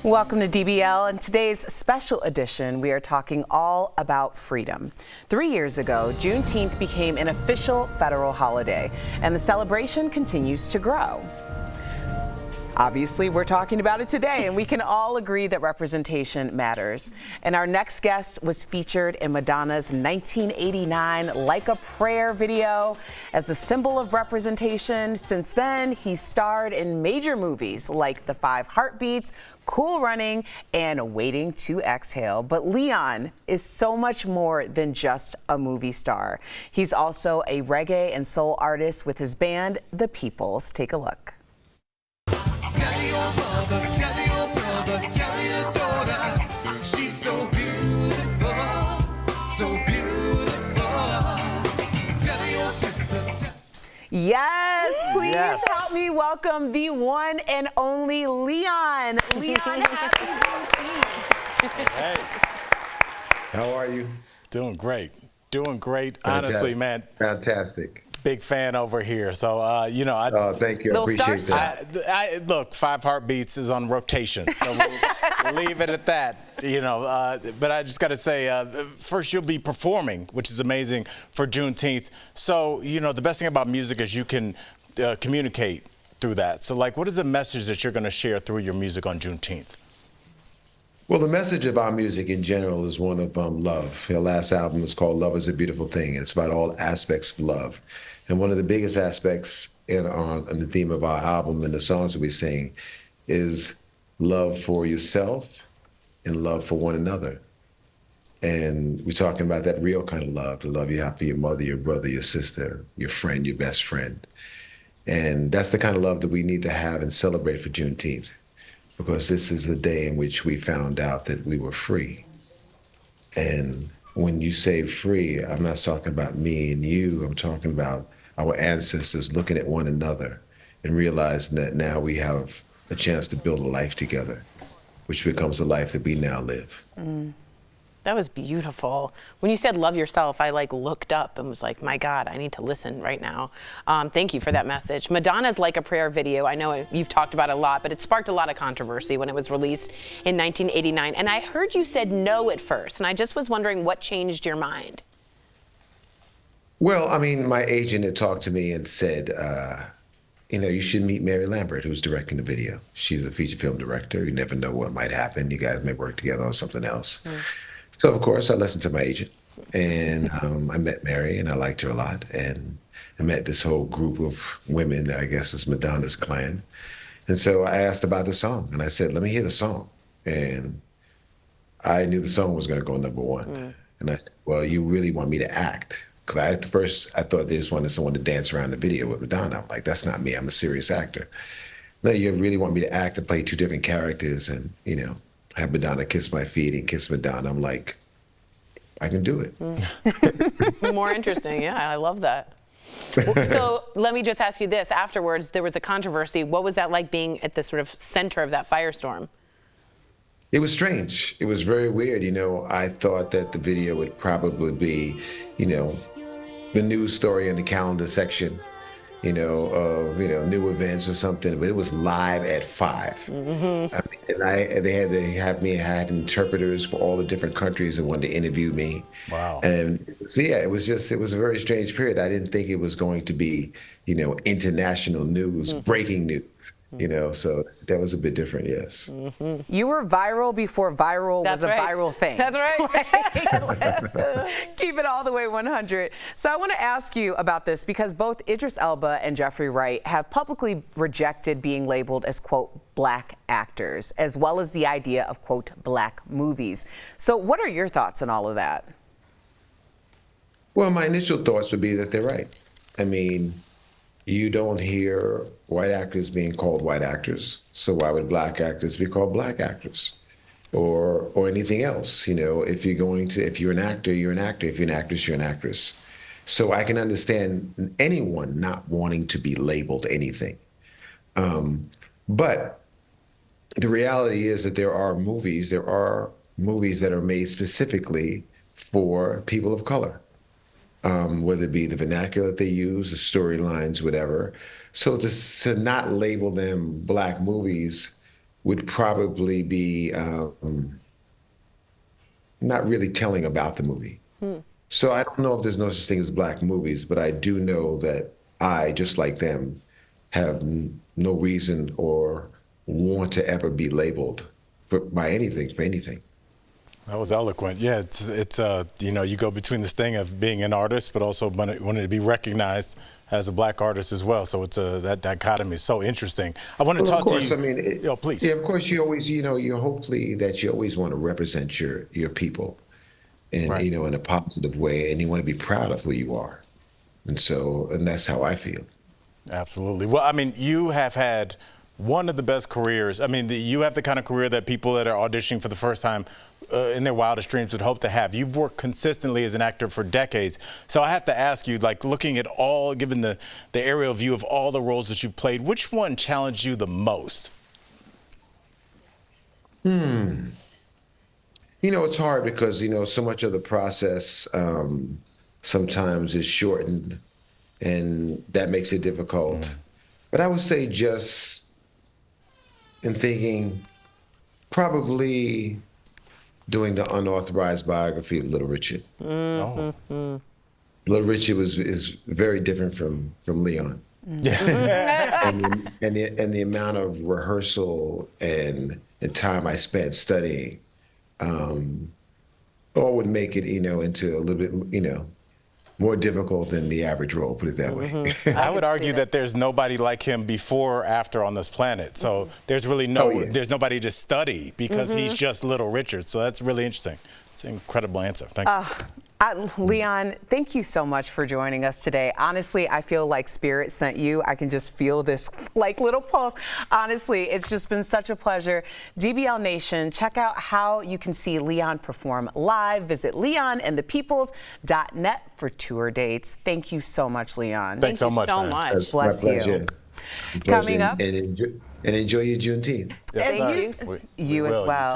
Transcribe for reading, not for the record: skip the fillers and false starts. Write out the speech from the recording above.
Welcome to DBL. In today's special edition, we are talking all about freedom. 3 years ago, Juneteenth became an official federal holiday, and the celebration continues to grow. Obviously, we're talking about it today, and we can all agree that representation matters. And our next guest was featured in Madonna's 1989 Like a Prayer video as a symbol of representation. Since then, he starred in major movies like The Five Heartbeats, Cool Running, and Waiting to Exhale. But Leon is so much more than just a movie star. He's also a reggae and soul artist with his band, The Peoples. Take a look. Tell your mother, tell your brother, tell your daughter, she's so beautiful, so beautiful. Tell your sister. Yes, please Yes. help me welcome the one and only Leon. Leon, happy Juneteenth. Hey, How are you? doing great. Doing great. Fantastic. Honestly, man, Fantastic. big fan over here. So, I Thank you. I Little appreciate starstruck. that. I look, Five Heartbeats is on rotation, so we'll leave it at that. But I just got to say, first you'll be performing, which is amazing for Juneteenth. So, the best thing about music is you can communicate through that. So, what is the message that you're going to share through your music on Juneteenth? Well, the message of our music in general is one of love. Our last album is called Love is a Beautiful Thing, and it's about all aspects of love. And one of the biggest aspects in the theme of our album and the songs that we sing is love for yourself and love for one another. And we're talking about that real kind of love, the love you have for your mother, your brother, your sister, your friend, your best friend. And that's the kind of love that we need to have and celebrate for Juneteenth, because this is the day in which we found out that we were free. And when you say free, I'm not talking about me and you, I'm talking about our ancestors looking at one another and realizing that now we have a chance to build a life together, which becomes a life that we now live. That was beautiful. When you said love yourself, I looked up and was like, my God, I need to listen right now. Thank you for that message. Madonna's Like a Prayer video, I know you've talked about it a lot, but it sparked a lot of controversy when it was released in 1989. And I heard you said no at first, and I just was wondering what changed your mind. Well, I mean, my agent had talked to me and said, you should meet Mary Lambert, who's directing the video. She's a feature film director. You never know what might happen. You guys may work together on something else. So, of course, I listened to my agent, and I met Mary, and I liked her a lot. And I met this whole group of women that I guess was Madonna's clan. And so I asked about the song, and I said, let me hear the song. And I knew the song was going to go #1. And I said, well, you really want me to act? Because at first, I thought they just wanted someone to dance around the video with Madonna. I'm like, that's not me. I'm a serious actor. No, you really want me to act and play two different characters and, have Madonna kiss my feet and kiss Madonna. I'm like, I can do it. More interesting, yeah, I love that. So let me just ask you this. Afterwards, there was a controversy. What was that like being at the sort of center of that firestorm? It was strange. It was very weird. I thought that the video would probably be, the news story in the calendar section, of new events or something. But it was live at 5. I mean, and they had interpreters for all the different countries that wanted to interview me. Wow. And so yeah, it was a very strange period. I didn't think it was going to be, international news, breaking news. So that was a bit different, yes. You were viral before viral was a viral thing. That's right. Let's keep it all the way 100. So I want to ask you about this because both Idris Elba and Jeffrey Wright have publicly rejected being labeled as, quote, black actors, as well as the idea of, quote, black movies. So what are your thoughts on all of that? Well, my initial thoughts would be that they're right. I mean, you don't hear white actors being called white actors, so why would black actors be called black actors, or anything else? If you're an actor, you're an actor. If you're an actress, you're an actress. So I can understand anyone not wanting to be labeled anything, but the reality is that there are movies that are made specifically for people of color. Whether it be the vernacular that they use, the storylines, whatever. So to not label them black movies would probably be not really telling about the movie. So I don't know if there's no such thing as black movies, but I do know that I, just like them, have no reason or want to ever be labeled by anything, for anything. That was eloquent. Yeah, it's you know, you go between this thing of being an artist, but also wanting to be recognized as a black artist as well. So it's that dichotomy is so interesting. I want to talk to you. I mean, please. Yeah, of course, you always, you hopefully that you always want to represent your people, and Right. in a positive way, and you want to be proud of who you are, and that's how I feel. Absolutely. Well, I mean, you have had one of the best careers. I mean, you have the kind of career that people that are auditioning for the first time in their wildest dreams would hope to have. You've worked consistently as an actor for decades. So I have to ask you, like, looking at all, given the aerial view of all the roles that you've played, which one challenged you the most? It's hard because, so much of the process sometimes is shortened, and that makes it difficult. But I would say, just in thinking, probably doing the unauthorized biography of Little Richard. Oh. Little Richard is very different from Leon. Yeah. and the amount of rehearsal and time I spent studying, all would make it, into a little bit, more difficult than the average role, put it that way. I would argue that there's nobody like him before or after on this planet. So there's really there's nobody to study because he's just Little Richard. So that's really interesting. It's an incredible answer. Thank you. Leon, thank you so much for joining us today. Honestly, I feel like Spirit sent you. I can just feel this like little pulse. Honestly, it's just been such a pleasure. DBL Nation, check out how you can see Leon perform live. Visit leonandthepeoples.net for tour dates. Thank you so much, Leon. Thanks so much. so much. That's Bless my you. pleasure. Coming up. And enjoy your Juneteenth. Yes, Thank sir. you. You as will. well.